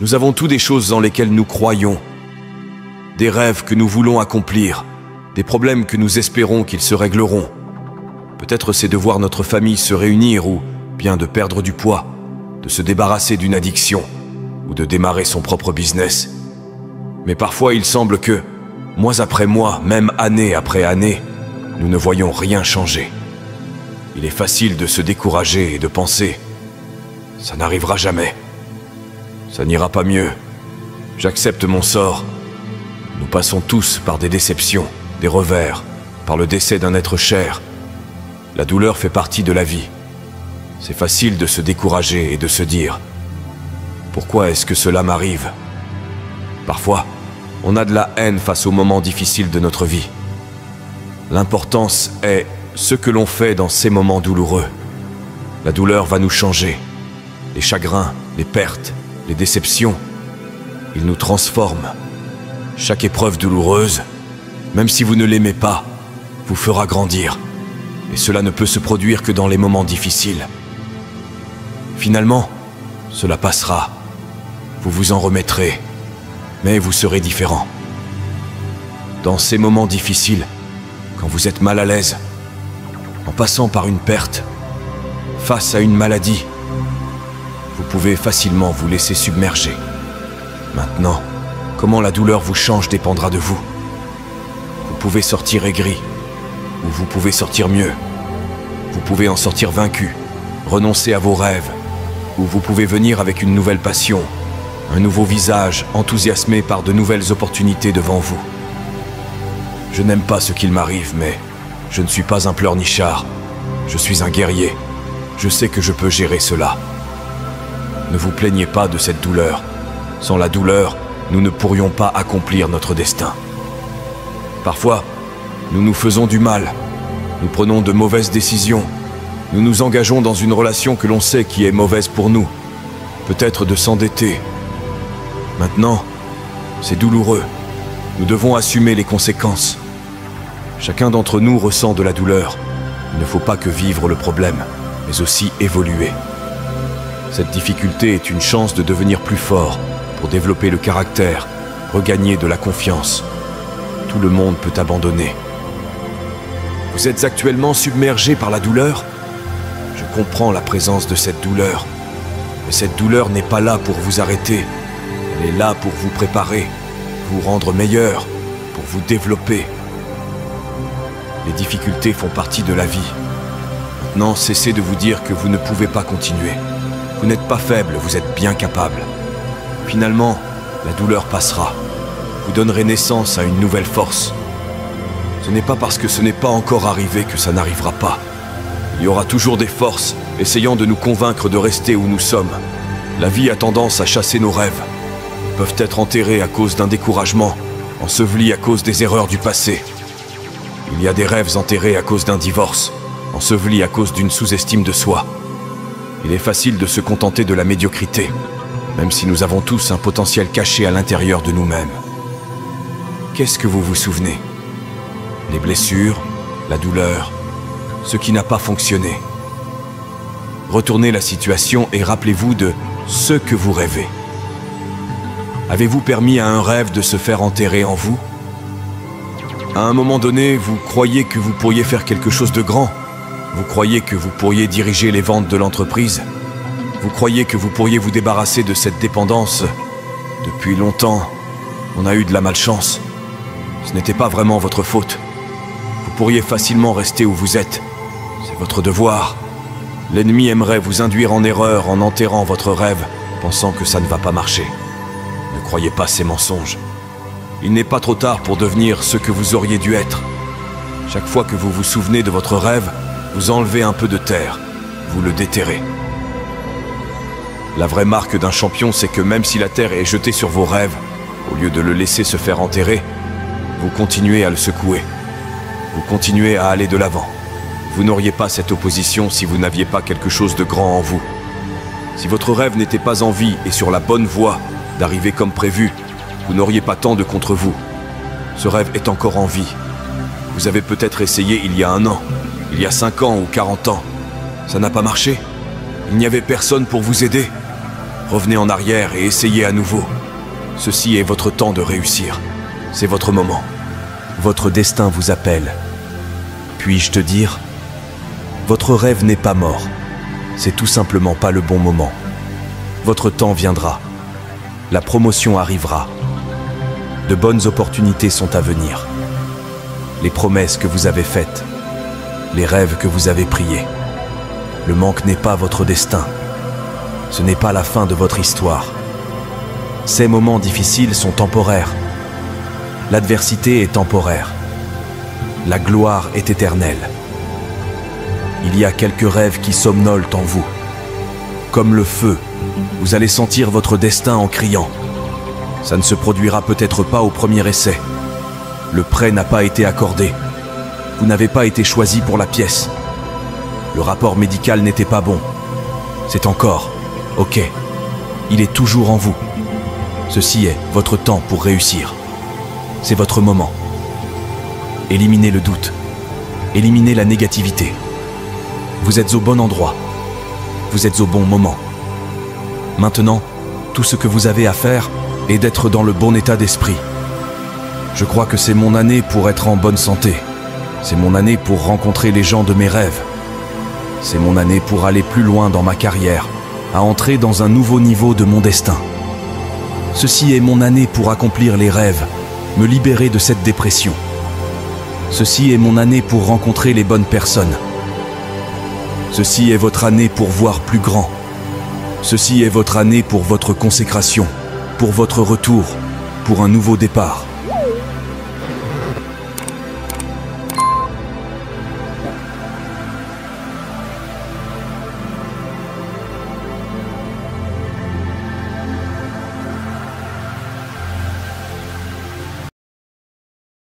Nous avons tous des choses dans lesquelles nous croyons, des rêves que nous voulons accomplir, des problèmes que nous espérons qu'ils se régleront. Peut-être c'est de voir notre famille se réunir ou bien de perdre du poids, de se débarrasser d'une addiction ou de démarrer son propre business. Mais parfois il semble que, mois après mois, même année après année, nous ne voyons rien changer. Il est facile de se décourager et de penser « ça n'arrivera jamais, ça n'ira pas mieux, j'accepte mon sort ». Nous passons tous par des déceptions, des revers, par le décès d'un être cher. La douleur fait partie de la vie. C'est facile de se décourager et de se dire « pourquoi est-ce que cela m'arrive ?» Parfois, on a de la haine face aux moments difficiles de notre vie. L'importance est ce que l'on fait dans ces moments douloureux. La douleur va nous changer. Les chagrins, les pertes, les déceptions, ils nous transforment. Chaque épreuve douloureuse, même si vous ne l'aimez pas, vous fera grandir. Et cela ne peut se produire que dans les moments difficiles. Finalement, cela passera. Vous vous en remettrez, mais vous serez différent. Dans ces moments difficiles, quand vous êtes mal à l'aise, en passant par une perte, face à une maladie, vous pouvez facilement vous laisser submerger. Maintenant, comment la douleur vous change dépendra de vous. Vous pouvez sortir aigri, ou vous pouvez sortir mieux. Vous pouvez en sortir vaincu, renoncer à vos rêves, ou vous pouvez venir avec une nouvelle passion, un nouveau visage, enthousiasmé par de nouvelles opportunités devant vous. Je n'aime pas ce qu'il m'arrive, mais je ne suis pas un pleurnichard. Je suis un guerrier. Je sais que je peux gérer cela. Ne vous plaignez pas de cette douleur. Sans la douleur, nous ne pourrions pas accomplir notre destin. Parfois, nous nous faisons du mal. Nous prenons de mauvaises décisions. Nous nous engageons dans une relation que l'on sait qui est mauvaise pour nous. Peut-être de s'endetter. Maintenant, c'est douloureux. Nous devons assumer les conséquences. Chacun d'entre nous ressent de la douleur. Il ne faut pas que vivre le problème, mais aussi évoluer. Cette difficulté est une chance de devenir plus fort, pour développer le caractère, regagner de la confiance. Tout le monde peut abandonner. Vous êtes actuellement submergé par la douleur? Je comprends la présence de cette douleur. Mais cette douleur n'est pas là pour vous arrêter. Elle est là pour vous préparer, vous rendre meilleur, pour vous développer. Les difficultés font partie de la vie. Maintenant, cessez de vous dire que vous ne pouvez pas continuer. Vous n'êtes pas faible, vous êtes bien capable. Finalement, la douleur passera. Vous donnerez naissance à une nouvelle force. Ce n'est pas parce que ce n'est pas encore arrivé que ça n'arrivera pas. Il y aura toujours des forces essayant de nous convaincre de rester où nous sommes. La vie a tendance à chasser nos rêves. Ils peuvent être enterrés à cause d'un découragement, ensevelis à cause des erreurs du passé. Il y a des rêves enterrés à cause d'un divorce, ensevelis à cause d'une sous-estime de soi. Il est facile de se contenter de la médiocrité, même si nous avons tous un potentiel caché à l'intérieur de nous-mêmes. Qu'est-ce que vous vous souvenez? Les blessures, la douleur, ce qui n'a pas fonctionné. Retournez la situation et rappelez-vous de ce que vous rêvez. Avez-vous permis à un rêve de se faire enterrer en vous? À un moment donné, vous croyez que vous pourriez faire quelque chose de grand. Vous croyez que vous pourriez diriger les ventes de l'entreprise. Vous croyez que vous pourriez vous débarrasser de cette dépendance. Depuis longtemps, on a eu de la malchance. Ce n'était pas vraiment votre faute. Vous pourriez facilement rester où vous êtes. C'est votre devoir. L'ennemi aimerait vous induire en erreur en enterrant votre rêve, pensant que ça ne va pas marcher. Ne croyez pas ces mensonges. Il n'est pas trop tard pour devenir ce que vous auriez dû être. Chaque fois que vous vous souvenez de votre rêve, vous enlevez un peu de terre, vous le déterrez. La vraie marque d'un champion, c'est que même si la terre est jetée sur vos rêves, au lieu de le laisser se faire enterrer, vous continuez à le secouer. Vous continuez à aller de l'avant. Vous n'auriez pas cette opposition si vous n'aviez pas quelque chose de grand en vous. Si votre rêve n'était pas en vie et sur la bonne voie d'arriver comme prévu, vous n'auriez pas tant de contre vous. Ce rêve est encore en vie. Vous avez peut-être essayé il y a 1 an, il y a 5 ans ou 40 ans. Ça n'a pas marché. Il n'y avait personne pour vous aider. Revenez en arrière et essayez à nouveau. Ceci est votre temps de réussir. C'est votre moment. Votre destin vous appelle. Puis-je te dire, votre rêve n'est pas mort. C'est tout simplement pas le bon moment. Votre temps viendra. La promotion arrivera. De bonnes opportunités sont à venir. Les promesses que vous avez faites, les rêves que vous avez priés. Le manque n'est pas votre destin. Ce n'est pas la fin de votre histoire. Ces moments difficiles sont temporaires. L'adversité est temporaire. La gloire est éternelle. Il y a quelques rêves qui somnolent en vous. Comme le feu, vous allez sentir votre destin en criant. Ça ne se produira peut-être pas au premier essai. Le prêt n'a pas été accordé. Vous n'avez pas été choisi pour la pièce. Le rapport médical n'était pas bon. C'est encore OK. Il est toujours en vous. Ceci est votre temps pour réussir. C'est votre moment. Éliminez le doute. Éliminez la négativité. Vous êtes au bon endroit. Vous êtes au bon moment. Maintenant, tout ce que vous avez à faire est d'être dans le bon état d'esprit. Je crois que c'est mon année pour être en bonne santé. C'est mon année pour rencontrer les gens de mes rêves. C'est mon année pour aller plus loin dans ma carrière, à entrer dans un nouveau niveau de mon destin. Ceci est mon année pour accomplir les rêves, me libérer de cette dépression. Ceci est mon année pour rencontrer les bonnes personnes. Ceci est votre année pour voir plus grand. Ceci est votre année pour votre consécration, pour votre retour, pour un nouveau départ.